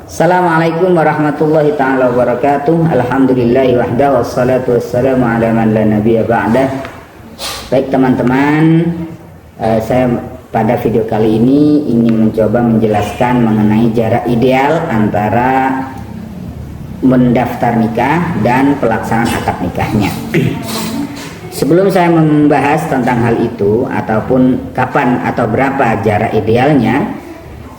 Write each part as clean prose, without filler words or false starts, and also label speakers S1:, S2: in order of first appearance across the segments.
S1: Assalamualaikum warahmatullahi ta'ala wabarakatuh. Alhamdulillahi wahda wassalatu wassalamu ala man la nabiyya ba'dah. Baik teman-teman, saya pada video kali ini ingin mencoba menjelaskan mengenai jarak ideal antara mendaftar nikah dan pelaksanaan akad nikahnya. Sebelum saya membahas tentang hal itu ataupun kapan atau berapa jarak idealnya,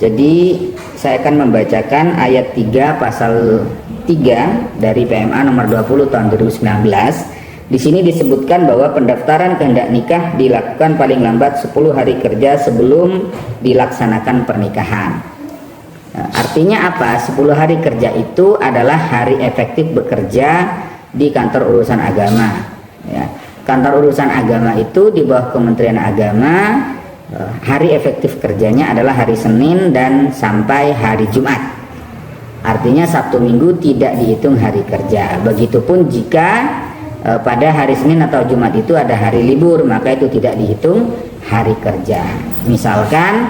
S1: jadi saya akan membacakan ayat 3 pasal 3 dari PMA nomor 20 tahun 2019. Di sini disebutkan bahwa pendaftaran kehendak nikah dilakukan paling lambat 10 hari kerja sebelum dilaksanakan pernikahan. Nah, artinya apa? 10 hari kerja itu adalah hari efektif bekerja di kantor urusan agama. Ya. Kantor urusan agama itu di bawah Kementerian Agama. Hari efektif kerjanya adalah hari Senin dan sampai hari Jumat. Artinya Sabtu Minggu tidak dihitung hari kerja. Begitupun jika pada hari Senin atau Jumat itu ada hari libur, maka itu tidak dihitung hari kerja. Misalkan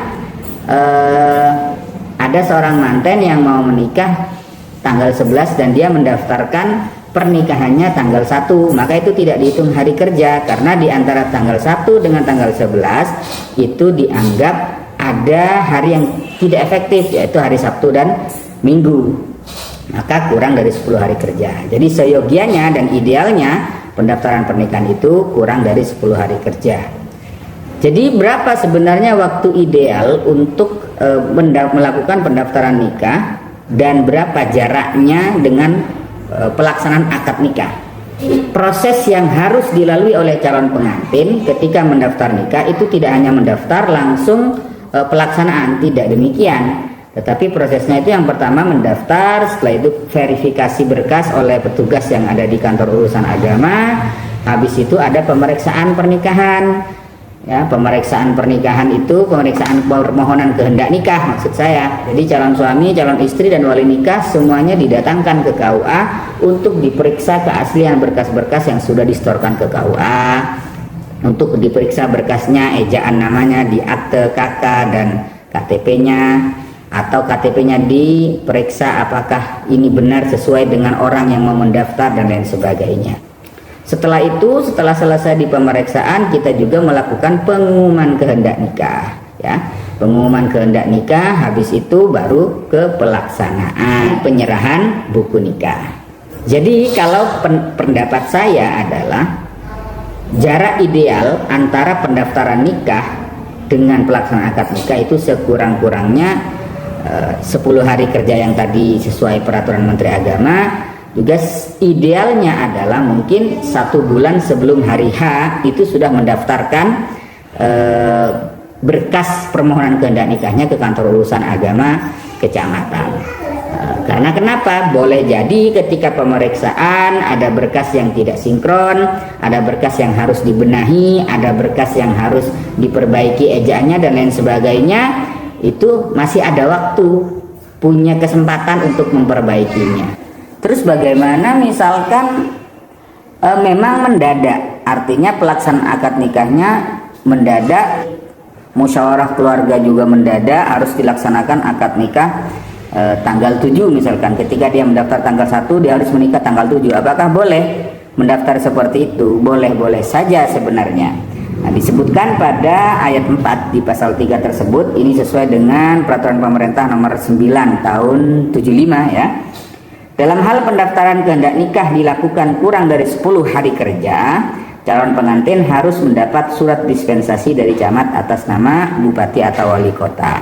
S1: ada seorang manten yang mau menikah tanggal 11 dan dia mendaftarkan pernikahannya tanggal 1, maka itu tidak dihitung hari kerja, karena di antara tanggal 1 dengan tanggal 11 itu dianggap ada hari yang tidak efektif, yaitu hari Sabtu dan Minggu, maka kurang dari 10 hari kerja. Jadi seyogianya dan idealnya pendaftaran pernikahan itu kurang dari 10 hari kerja. Jadi berapa sebenarnya waktu ideal untuk melakukan pendaftaran nikah dan berapa jaraknya dengan pelaksanaan akad nikah? Proses yang harus dilalui oleh calon pengantin ketika mendaftar nikah itu tidak hanya mendaftar langsung pelaksanaan, tidak demikian, tetapi prosesnya itu yang pertama mendaftar, setelah itu verifikasi berkas oleh petugas yang ada di kantor urusan agama, habis itu ada pemeriksaan pernikahan. Ya, pemeriksaan pernikahan itu pemeriksaan permohonan kehendak nikah maksud saya. Jadi calon suami, calon istri dan wali nikah semuanya didatangkan ke KUA untuk diperiksa keaslian berkas-berkas yang sudah disetorkan ke KUA, untuk diperiksa berkasnya, ejaan namanya di akte KK dan KTP-nya, atau KTP-nya diperiksa apakah ini benar sesuai dengan orang yang mau mendaftar dan lain sebagainya. Setelah itu, setelah selesai di pemeriksaan, kita juga melakukan pengumuman kehendak nikah, ya. Pengumuman kehendak nikah, habis itu baru ke pelaksanaan penyerahan buku nikah. Jadi kalau pendapat saya adalah jarak ideal antara pendaftaran nikah dengan pelaksanaan akad nikah itu sekurang-kurangnya 10 hari kerja yang tadi sesuai peraturan Menteri Agama. Juga idealnya adalah mungkin 1 bulan sebelum hari H itu sudah mendaftarkan berkas permohonan kehendak nikahnya ke kantor urusan agama kecamatan. Karena kenapa? Boleh jadi ketika pemeriksaan ada berkas yang tidak sinkron, ada berkas yang harus dibenahi, ada berkas yang harus diperbaiki ejaannya dan lain sebagainya. Itu masih ada waktu, punya kesempatan untuk memperbaikinya. Terus bagaimana misalkan memang mendadak, artinya pelaksanaan akad nikahnya mendadak, musyawarah keluarga juga mendadak, harus dilaksanakan akad nikah tanggal 7 misalkan. Ketika dia mendaftar tanggal 1, dia harus menikah tanggal 7. Apakah boleh mendaftar seperti itu? Boleh-boleh saja sebenarnya. Nah, disebutkan pada ayat 4 di pasal 3 tersebut, ini sesuai dengan peraturan pemerintah nomor 9 tahun 75 ya. Dalam hal pendaftaran kehendak nikah dilakukan kurang dari 10 hari kerja, calon pengantin harus mendapat surat dispensasi dari camat atas nama bupati atau wali kota.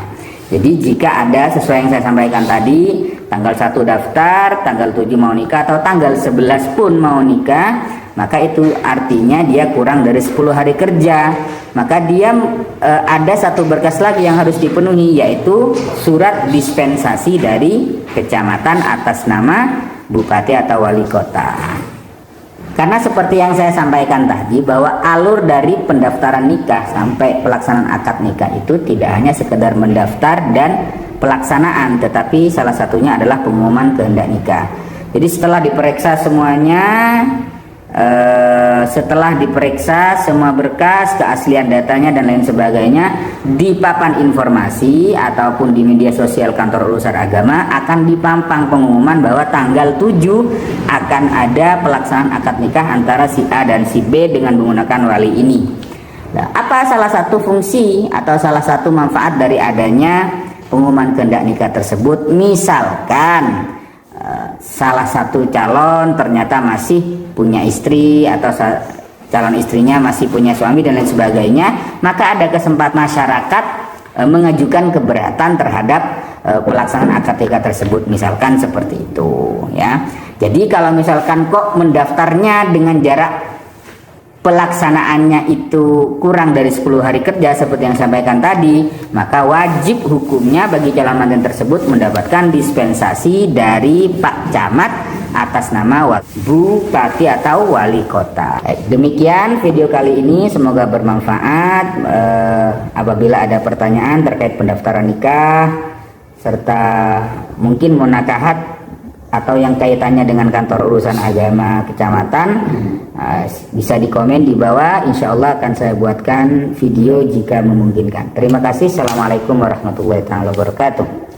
S1: Jadi jika ada sesuai yang saya sampaikan tadi, tanggal 1 daftar, tanggal 7 mau nikah atau tanggal 11 pun mau nikah, maka itu artinya dia kurang dari 10 hari kerja. Maka dia ada satu berkas lagi yang harus dipenuhi, yaitu surat dispensasi dari kecamatan atas nama bupati atau wali kota. Karena seperti yang saya sampaikan tadi, bahwa alur dari pendaftaran nikah sampai pelaksanaan akad nikah itu tidak hanya sekedar mendaftar dan pelaksanaan, tetapi salah satunya adalah pengumuman kehendak nikah. Jadi setelah diperiksa semuanya, setelah diperiksa semua berkas, keaslian datanya dan lain sebagainya, di papan informasi ataupun di media sosial kantor urusan agama akan dipampang pengumuman bahwa tanggal 7 akan ada pelaksanaan akad nikah antara si A dan si B dengan menggunakan wali ini. Nah, apa salah satu fungsi atau salah satu manfaat dari adanya pengumuman kehendak nikah tersebut? Misalkan salah satu calon ternyata masih punya istri atau calon istrinya masih punya suami dan lain sebagainya, maka ada kesempatan masyarakat mengajukan keberatan terhadap pelaksanaan akad nikah tersebut, misalkan seperti itu ya. Jadi kalau misalkan kok mendaftarnya dengan jarak pelaksanaannya itu kurang dari 10 hari kerja seperti yang sampaikan tadi, maka wajib hukumnya bagi calon manten tersebut mendapatkan dispensasi dari Pak Camat atas nama bupati atau wali kota. Demikian video kali ini, semoga bermanfaat. Apabila ada pertanyaan terkait pendaftaran nikah serta mungkin munakahat atau yang kaitannya dengan kantor urusan agama kecamatan, bisa dikomen di bawah. Insya Allah akan saya buatkan video jika memungkinkan. Terima kasih. Assalamualaikum warahmatullahi wabarakatuh.